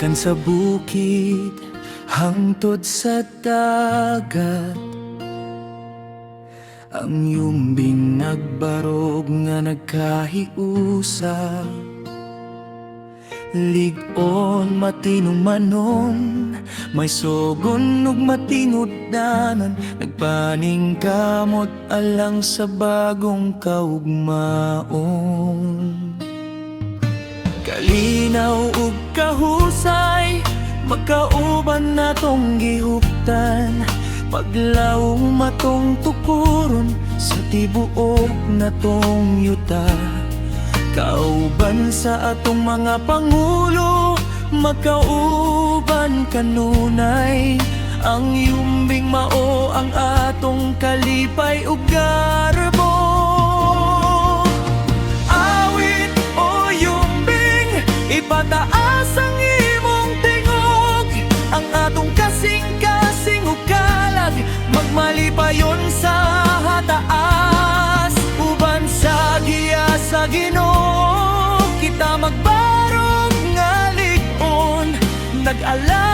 gikan sa bukid hangtod sa dagat. Ang yumbing nagbarog nga nagkahiusa, lig-on matinumanon, may sogon ug matinuddanan, nagpaning kamot alang sa bagong kaugmaon. Kalinaw ug kahusay, magkauban natong gihuptan, paglaw matong tukuron sa tibuok natong yuta. Kauban sa atong mga pangulo, magkauban kanunay, ang yumbing mao ang atong kalipay ug garbo. Awit o yumbing, ipataas ang imong tingog, ang atong kasing-kasing ug kalag, magmalipayon sa hataas. Uban sa giya sa Ginoo, kita magbarog nga lig-on, nag-alala